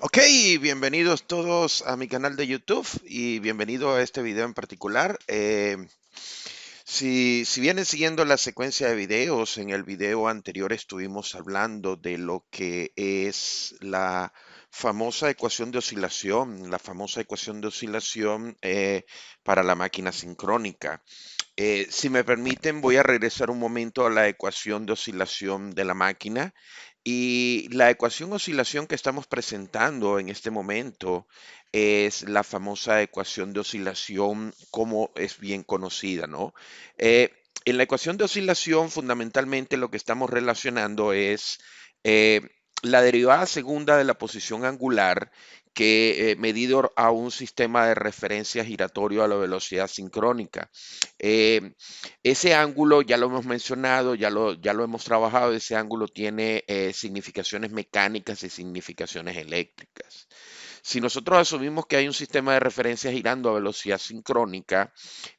Ok, bienvenidos todos a mi canal de YouTube y bienvenido a este video en particular. Si vienen siguiendo la secuencia de videos, en el video anterior estuvimos hablando de lo que es la famosa ecuación de oscilación, para la máquina sincrónica. Si me permiten, voy a regresar un momento a la ecuación de oscilación de la máquina. Y la ecuación oscilación que estamos presentando en este momento es la famosa ecuación de oscilación como es bien conocida, ¿no? Eh, en la ecuación de oscilación, fundamentalmente lo que estamos relacionando es eh, la derivada segunda de la posición angular que medido a un sistema de referencia giratorio a la velocidad sincrónica. Eh, Ese ángulo ya lo hemos mencionado, ya lo hemos trabajado, ese ángulo tiene significaciones mecánicas y significaciones eléctricas. Si nosotros asumimos que hay un sistema de referencia girando a velocidad sincrónica,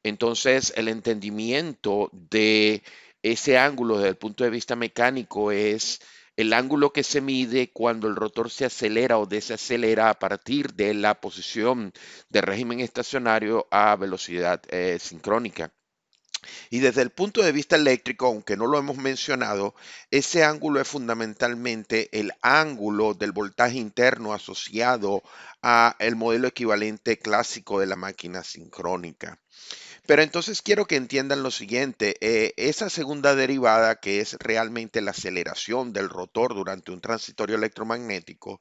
entonces el entendimiento de ese ángulo desde el punto de vista mecánico es el ángulo que se mide cuando el rotor se acelera o desacelera a partir de la posición de régimen estacionario a velocidad sincrónica. Y desde el punto de vista eléctrico, aunque no lo hemos mencionado, ese ángulo es fundamentalmente el ángulo del voltaje interno asociado a el modelo equivalente clásico de la máquina sincrónica. Pero entonces quiero que entiendan lo siguiente, esa segunda derivada que es realmente la aceleración del rotor durante un transitorio electromagnético,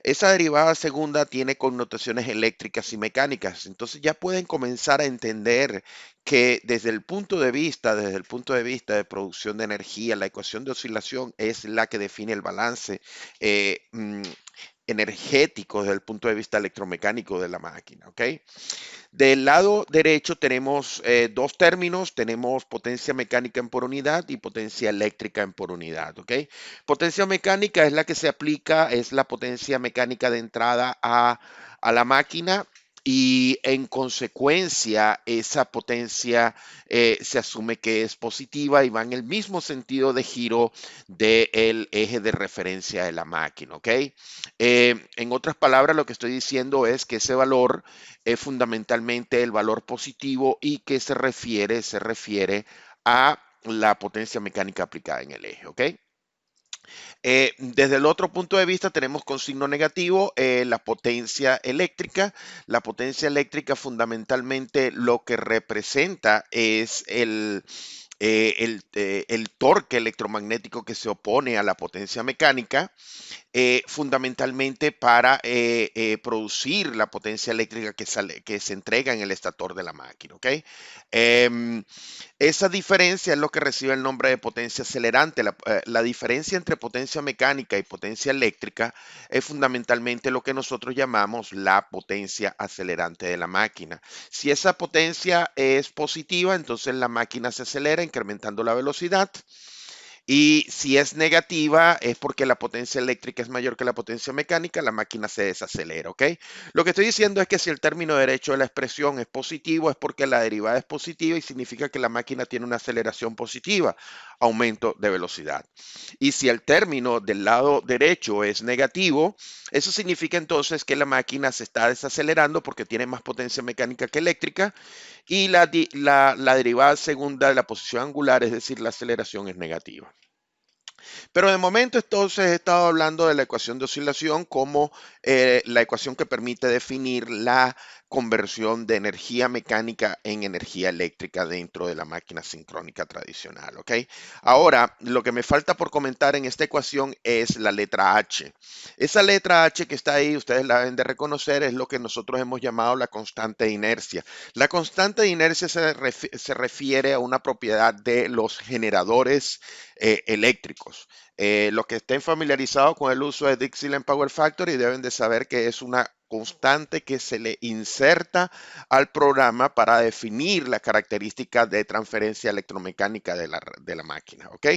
esa derivada segunda tiene connotaciones eléctricas y mecánicas, entonces ya pueden comenzar a entender que desde el punto de vista de producción de energía, la ecuación de oscilación es la que define el balance eh, mm, energético desde el punto de vista electromecánico de la máquina, ¿ok? Del lado derecho tenemos dos términos, tenemos potencia mecánica en por unidad y potencia eléctrica en por unidad, ¿ok? Potencia mecánica es la que se aplica, es la potencia mecánica de entrada a la máquina y en consecuencia esa potencia se asume que es positiva y va en el mismo sentido de giro del eje de referencia de la máquina, ¿ok? En otras palabras, lo que estoy diciendo es que ese valor es fundamentalmente el valor positivo y que se refiere a la potencia mecánica aplicada en el eje, ¿ok? Desde el otro punto de vista tenemos con signo negativo la potencia eléctrica. La potencia eléctrica fundamentalmente lo que representa es el torque electromagnético que se opone a la potencia mecánica fundamentalmente para producir la potencia eléctrica que se entrega en el estator de la máquina. ¿Ok? Em, esa diferencia es lo que recibe el nombre de potencia acelerante. La diferencia entre potencia mecánica y potencia eléctrica es fundamentalmente lo que nosotros llamamos la potencia acelerante de la máquina. Si esa potencia es positiva, entonces la máquina se acelera incrementando la velocidad. Y si es negativa, es porque la potencia eléctrica es mayor que la potencia mecánica, la máquina se desacelera, ¿ok? Lo que estoy diciendo es que si el término derecho de la expresión es positivo, es porque la derivada es positiva y significa que la máquina tiene una aceleración positiva, aumento de velocidad. Y si el término del lado derecho es negativo, eso significa entonces que la máquina se está desacelerando porque tiene más potencia mecánica que eléctrica y la derivada segunda de la posición angular, es decir, la aceleración es negativa. Pero de momento entonces he estado hablando de la ecuación de oscilación como la ecuación que permite definir la conversión de energía mecánica en energía eléctrica dentro de la máquina sincrónica tradicional, ¿ok? Ahora, lo que me falta por comentar en esta ecuación es la letra H. Esa letra H que está ahí, ustedes la deben de reconocer, es lo que nosotros hemos llamado la constante de inercia. La constante de inercia se refiere a una propiedad de los generadores eléctricos. Los que estén familiarizados con el uso de Dixieland Power Factory deben de saber que es una constante que se le inserta al programa para definir las características de transferencia electromecánica de la máquina, ¿ok?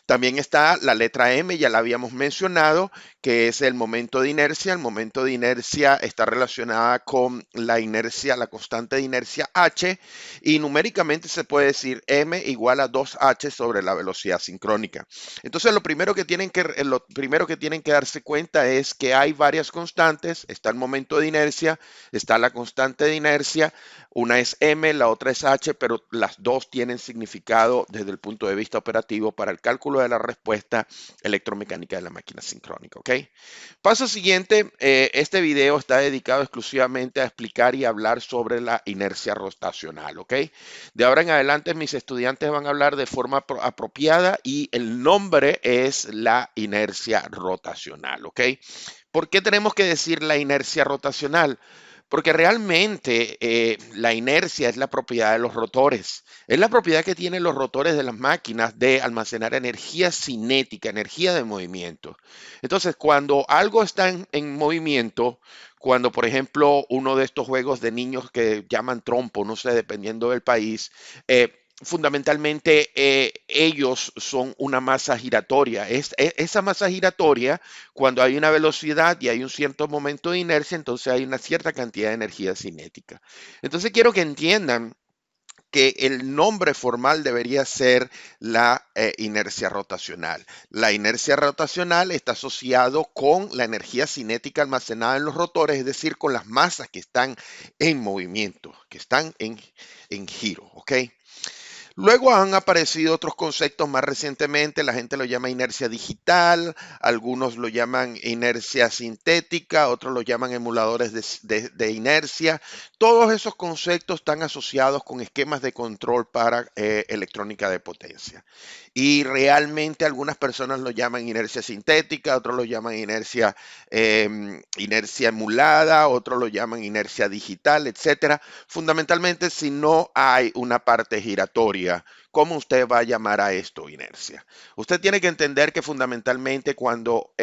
También está la letra M, ya la habíamos mencionado, que es el momento de inercia. El momento de inercia está relacionada con la inercia, la constante de inercia H, y numéricamente se puede decir M igual a 2H sobre la velocidad sincrónica. Entonces, lo primero que tienen que darse cuenta es que hay varias constantes. Está el momento de inercia, está la constante de inercia. Una es m, la otra es h, pero las dos tienen significado desde el punto de vista operativo para el cálculo de la respuesta electromecánica de la máquina sincrónica, ¿ok? Paso siguiente, este video está dedicado exclusivamente a explicar y hablar sobre la inercia rotacional, ¿ok? De ahora en adelante mis estudiantes van a hablar de forma apropiada y el nombre es la inercia rotacional, ¿ok? ¿Por qué tenemos que decir la inercia rotacional? Porque realmente la inercia es la propiedad de los rotores. Es la propiedad que tienen los rotores de las máquinas de almacenar energía cinética, energía de movimiento. Entonces, cuando algo está en movimiento, cuando por ejemplo uno de estos juegos de niños que llaman trompo, no sé, dependiendo del país, fundamentalmente ellos son una masa giratoria. Esa masa giratoria, cuando hay una velocidad y hay un cierto momento de inercia, entonces hay una cierta cantidad de energía cinética. Entonces quiero que entiendan que el nombre formal debería ser la inercia rotacional. La inercia rotacional está asociado con la energía cinética almacenada en los rotores, es decir, con las masas que están en movimiento, que están en giro, ¿ok? Luego han aparecido otros conceptos más recientemente, la gente lo llama inercia digital, algunos lo llaman inercia sintética, otros lo llaman emuladores de inercia. Todos esos conceptos están asociados con esquemas de control para electrónica de potencia. Y realmente algunas personas lo llaman inercia sintética, otros lo llaman inercia emulada, otros lo llaman inercia digital, etcétera. Fundamentalmente, si no hay una parte giratoria, ¿cómo usted va a llamar a esto inercia? Usted tiene que entender que fundamentalmente cuando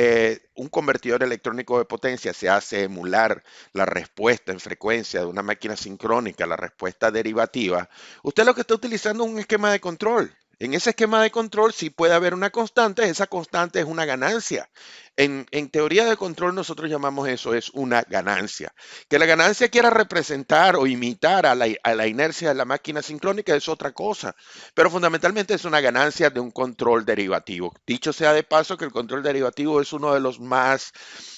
un convertidor electrónico de potencia se hace emular la respuesta en frecuencia de una máquina sincrónica, la respuesta derivativa, usted lo que está utilizando es un esquema de control. En ese esquema de control sí puede haber una constante, esa constante es una ganancia. En teoría de control nosotros llamamos eso es una ganancia. Que la ganancia quiera representar o imitar a la inercia de la máquina sincrónica es otra cosa, pero fundamentalmente es una ganancia de un control derivativo. Dicho sea de paso que el control derivativo es uno de los más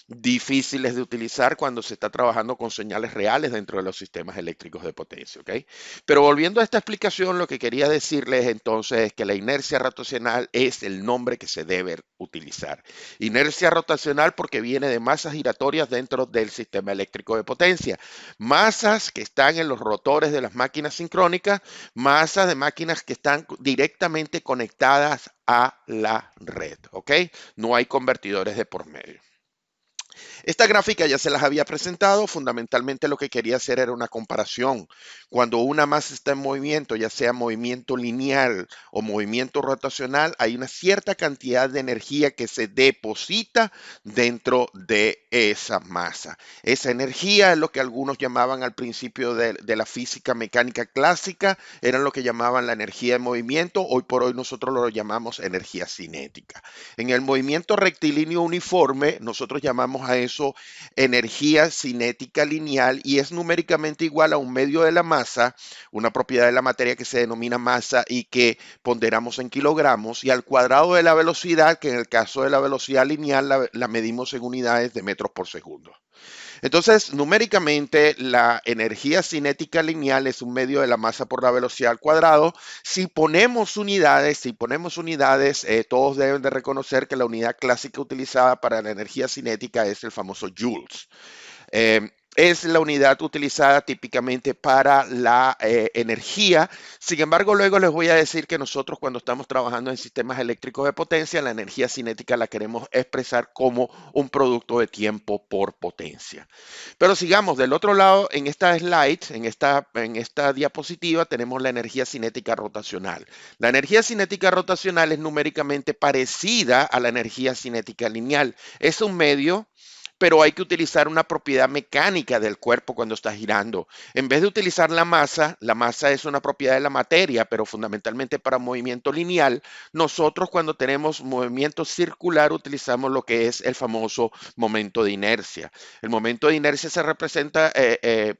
difíciles de utilizar cuando se está trabajando con señales reales dentro de los sistemas eléctricos de potencia, ¿ok? Pero volviendo a esta explicación, lo que quería decirles entonces es que la inercia rotacional es el nombre que se debe utilizar. Inercia rotacional porque viene de masas giratorias dentro del sistema eléctrico de potencia. Masas que están en los rotores de las máquinas sincrónicas, masas de máquinas que están directamente conectadas a la red, ¿ok? No hay convertidores de por medio. Esta gráfica ya se las había presentado, fundamentalmente lo que quería hacer era una comparación. Cuando una masa está en movimiento, ya sea movimiento lineal o movimiento rotacional, hay una cierta cantidad de energía que se deposita dentro de esa masa. Esa energía es lo que algunos llamaban al principio de la física mecánica clásica, era lo que llamaban la energía de movimiento, hoy por hoy nosotros lo llamamos energía cinética. En el movimiento rectilíneo uniforme, nosotros llamamos a eso energía cinética lineal y es numéricamente igual a un medio de la masa, una propiedad de la materia que se denomina masa y que ponderamos en kilogramos, y al cuadrado de la velocidad, que en el caso de la velocidad lineal la medimos en unidades de metros por segundo. Entonces, numéricamente, la energía cinética lineal es un medio de la masa por la velocidad al cuadrado. Si ponemos unidades, todos deben de reconocer que la unidad clásica utilizada para la energía cinética es el famoso joules. Es la unidad utilizada típicamente para la energía. Sin embargo, luego les voy a decir que nosotros cuando estamos trabajando en sistemas eléctricos de potencia, la energía cinética la queremos expresar como un producto de tiempo por potencia. Pero sigamos, del otro lado, en esta slide, en esta diapositiva, tenemos la energía cinética rotacional. La energía cinética rotacional es numéricamente parecida a la energía cinética lineal. Es un medio, pero hay que utilizar una propiedad mecánica del cuerpo cuando está girando. En vez de utilizar la masa es una propiedad de la materia, pero fundamentalmente para movimiento lineal, nosotros cuando tenemos movimiento circular utilizamos lo que es el famoso momento de inercia. El momento de inercia se representa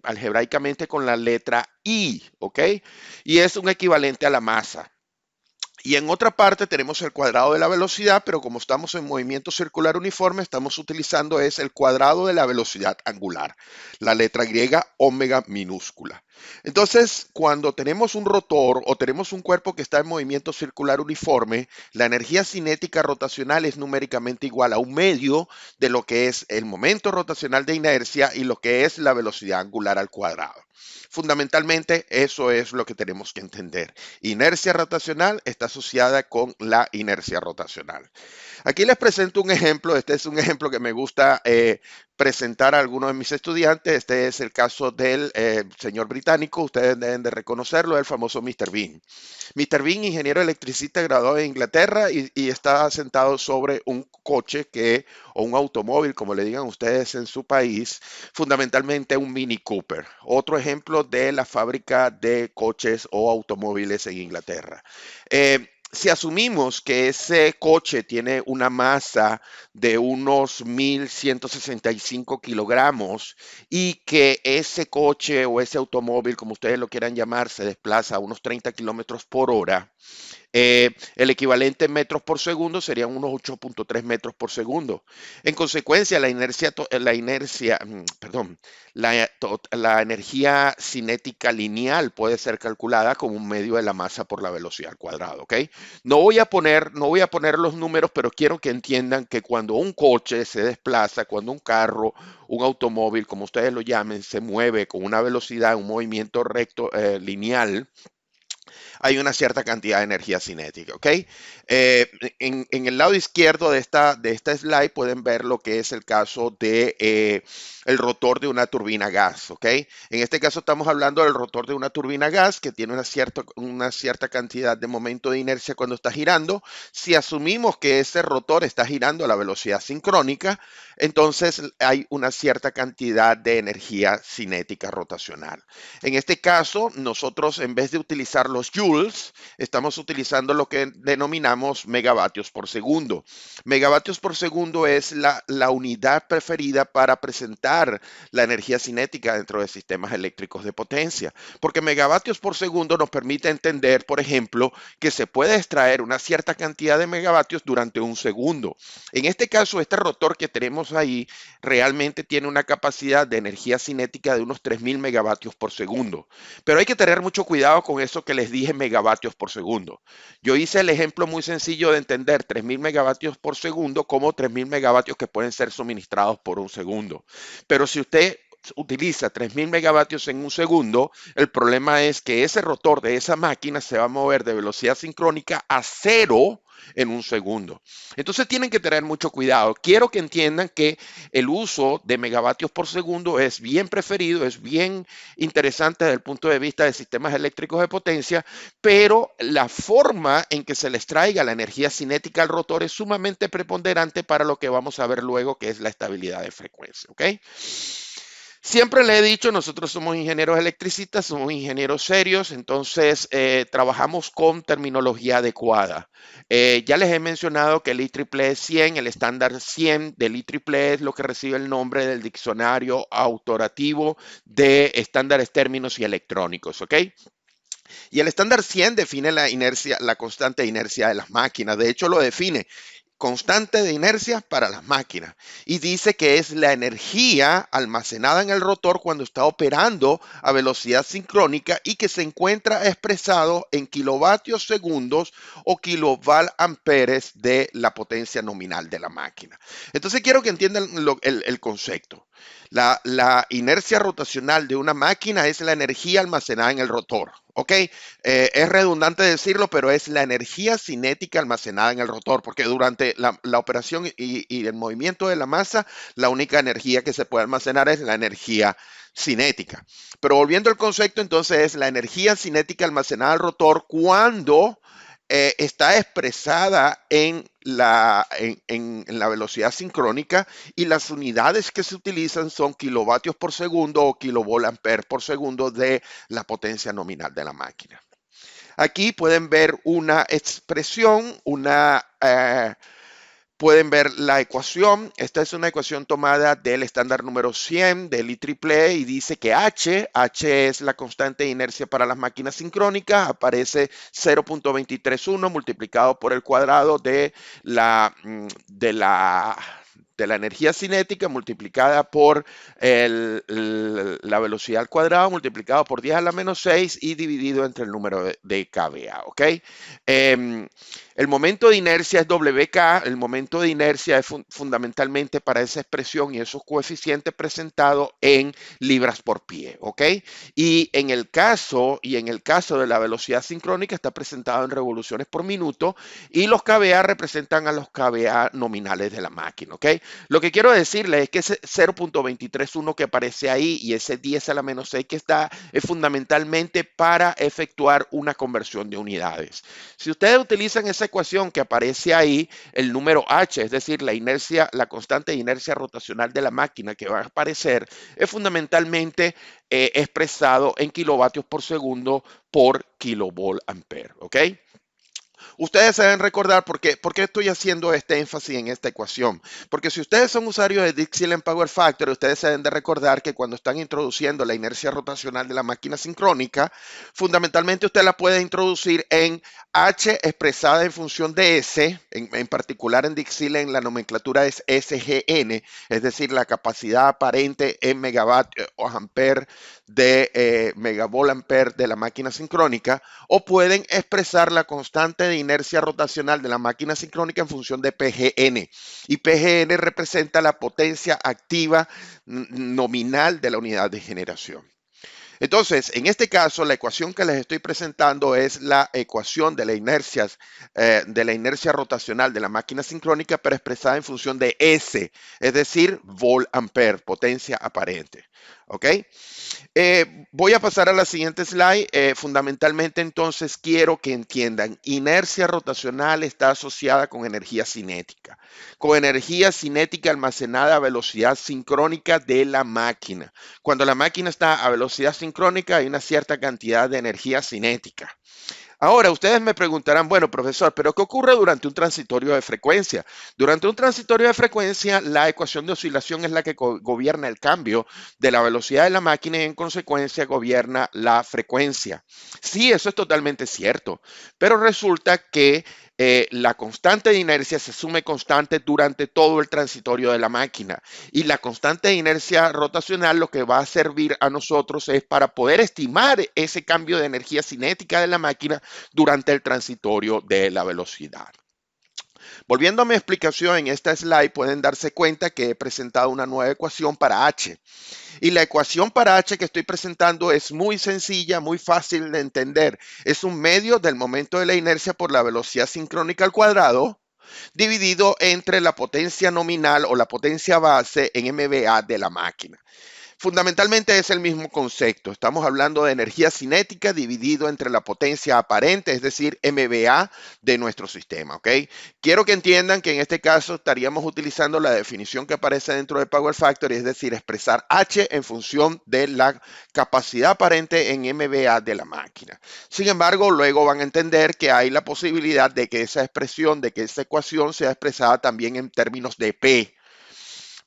algebraicamente con la letra I, ¿ok? Y es un equivalente a la masa. Y en otra parte tenemos el cuadrado de la velocidad, pero como estamos en movimiento circular uniforme, estamos utilizando es el cuadrado de la velocidad angular, la letra griega omega minúscula. Entonces, cuando tenemos un rotor o tenemos un cuerpo que está en movimiento circular uniforme, la energía cinética rotacional es numéricamente igual a un medio de lo que es el momento rotacional de inercia y lo que es la velocidad angular al cuadrado. Fundamentalmente, eso es lo que tenemos que entender. Inercia rotacional está asociada con la inercia rotacional. Aquí les presento un ejemplo. Este es un ejemplo que me gusta presentar a algunos de mis estudiantes. Este es el caso del señor británico. Ustedes deben de reconocerlo, el famoso Mr. Bean. Mr. Bean, ingeniero electricista graduado en Inglaterra y está sentado sobre un coche o un automóvil, como le digan ustedes en su país, fundamentalmente un Mini Cooper. Otro ejemplo de la fábrica de coches o automóviles en Inglaterra. Si asumimos que ese coche tiene una masa de unos 1.165 kilogramos y que ese coche o ese automóvil, como ustedes lo quieran llamar, se desplaza a unos 30 kilómetros por hora, el equivalente en metros por segundo serían unos 8.3 metros por segundo. En consecuencia, la energía cinética lineal puede ser calculada como un medio de la masa por la velocidad al cuadrado, ¿ok? No voy a poner los números, pero quiero que entiendan que cuando un coche se desplaza, cuando un carro, un automóvil, como ustedes lo llamen, se mueve con una velocidad, un movimiento recto, lineal, hay una cierta cantidad de energía cinética, ¿ok? En el lado izquierdo de esta slide pueden ver lo que es el caso de el rotor de una turbina gas, ¿ok? En este caso estamos hablando del rotor de una turbina gas que tiene una cierta cantidad de momento de inercia cuando está girando. Si asumimos que ese rotor está girando a la velocidad sincrónica, entonces hay una cierta cantidad de energía cinética rotacional. En este caso, nosotros en vez de utilizar los joules, estamos utilizando lo que denominamos megavatios por segundo. Megavatios por segundo es la unidad preferida para presentar la energía cinética dentro de sistemas eléctricos de potencia, porque megavatios por segundo nos permite entender, por ejemplo, que se puede extraer una cierta cantidad de megavatios durante un segundo. En este caso, este rotor que tenemos ahí realmente tiene una capacidad de energía cinética de unos 3.000 megavatios por segundo. Pero hay que tener mucho cuidado con eso que les dije megavatios por segundo. Yo hice el ejemplo muy sencillo de entender 3.000 megavatios por segundo como 3.000 megavatios que pueden ser suministrados por un segundo. Pero si usted utiliza 3.000 megavatios en un segundo, el problema es que ese rotor de esa máquina se va a mover de velocidad sincrónica a cero en un segundo. Entonces tienen que tener mucho cuidado. Quiero que entiendan que el uso de megavatios por segundo es bien preferido, es bien interesante desde el punto de vista de sistemas eléctricos de potencia, pero la forma en que se les traiga la energía cinética al rotor es sumamente preponderante para lo que vamos a ver luego, que es la estabilidad de frecuencia. ¿Ok? Siempre le he dicho, nosotros somos ingenieros electricistas, somos ingenieros serios, entonces trabajamos con terminología adecuada. Ya les he mencionado que el IEEE es 100, el estándar 100 del IEEE es lo que recibe el nombre del diccionario autorativo de estándares términos y electrónicos, ¿ok? Y el estándar 100 define la inercia, la constante de inercia de las máquinas. De hecho, lo define constante de inercia para las máquinas y dice que es la energía almacenada en el rotor cuando está operando a velocidad sincrónica y que se encuentra expresado en kilovatios segundos o kiloval amperes de la potencia nominal de la máquina. Entonces quiero que entiendan el concepto. La inercia rotacional de una máquina es la energía almacenada en el rotor. ¿Ok? Es redundante decirlo, pero es la energía cinética almacenada en el rotor, porque durante la operación y el movimiento de la masa, la única energía que se puede almacenar es la energía cinética. Pero volviendo al concepto, entonces es la energía cinética almacenada al rotor cuando está expresada en la velocidad sincrónica y las unidades que se utilizan son kilovatios por segundo o kilovolt ampere por segundo de la potencia nominal de la máquina. Aquí pueden ver una expresión, una Pueden ver la ecuación. Esta es una ecuación tomada del estándar número 100 del IEEE y dice que H es la constante de inercia para las máquinas sincrónicas, aparece 0.231 multiplicado por el cuadrado la, de la, de la energía cinética multiplicada por la velocidad al cuadrado multiplicado por 10 a la menos 6 y dividido entre el número de kVA, ¿ok? El momento de inercia es WK, el momento de inercia es fundamentalmente para esa expresión y esos coeficientes presentados en libras por pie, ¿ok? Y en el caso de la velocidad sincrónica está presentado en revoluciones por minuto y los kVA representan a los kVA nominales de la máquina, ¿ok? Lo que quiero decirles es que ese 0.231 que aparece ahí y ese 10 a la menos 6 que está es fundamentalmente para efectuar una conversión de unidades. Si ustedes utilizan esa ecuación que aparece ahí, el número H, es decir, la inercia, la constante de inercia rotacional de la máquina que va a aparecer, es fundamentalmente expresado en kilovatios por segundo por kilovolt ampere, ¿ok? Ustedes se deben recordar por qué estoy haciendo este énfasis en esta ecuación. Porque si ustedes son usuarios de Dixieland Power Factory, ustedes se deben de recordar que cuando están introduciendo la inercia rotacional de la máquina sincrónica, fundamentalmente usted la puede introducir en H expresada en función de S, en particular en Dixieland la nomenclatura es SGN, es decir, la capacidad aparente en megavatios o ampere de megavolt ampere de la máquina sincrónica, o pueden expresar la constante de inercia rotacional de la máquina sincrónica en función de PGN. Y PGN representa la potencia activa nominal de la unidad de generación. Entonces, en este caso, la ecuación que les estoy presentando es la ecuación de la inercia rotacional de la máquina sincrónica, pero expresada en función de S, es decir, volt ampere, potencia aparente. ¿Ok? Voy a pasar a la siguiente slide. Fundamentalmente, entonces, quiero que entiendan, inercia rotacional está asociada con energía cinética almacenada a velocidad sincrónica de la máquina. Cuando la máquina está a velocidad sincrónica, hay una cierta cantidad de energía cinética. Ahora, ustedes me preguntarán, bueno, profesor, ¿pero qué ocurre durante un transitorio de frecuencia? Durante un transitorio de frecuencia, la ecuación de oscilación es la que gobierna el cambio de la velocidad de la máquina y en consecuencia gobierna la frecuencia. Sí, eso es totalmente cierto, pero resulta que la constante de inercia se asume constante durante todo el transitorio de la máquina y la constante de inercia rotacional lo que va a servir a nosotros es para poder estimar ese cambio de energía cinética de la máquina durante el transitorio de la velocidad. Volviendo a mi explicación en esta slide, pueden darse cuenta que he presentado una nueva ecuación para H. Y la ecuación para H que estoy presentando es muy sencilla, muy fácil de entender. Es un medio del momento de la inercia por la velocidad sincrónica al cuadrado dividido entre la potencia nominal o la potencia base en MVA de la máquina. Fundamentalmente es el mismo concepto. Estamos hablando de energía cinética dividido entre la potencia aparente, es decir, MVA de nuestro sistema, ¿ok? Quiero que entiendan que en este caso estaríamos utilizando la definición que aparece dentro de Power Factory, es decir, expresar H en función de la capacidad aparente en MVA de la máquina. Sin embargo, luego van a entender que hay la posibilidad de que esa expresión, de que esa ecuación sea expresada también en términos de P.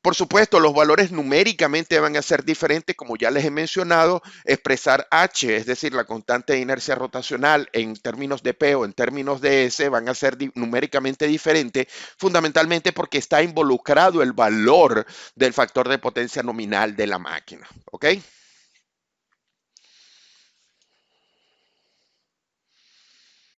Por supuesto, los valores numéricamente van a ser diferentes, como ya les he mencionado, expresar H, es decir, la constante de inercia rotacional en términos de P o en términos de S van a ser numéricamente diferentes, fundamentalmente porque está involucrado el valor del factor de potencia nominal de la máquina, ¿ok?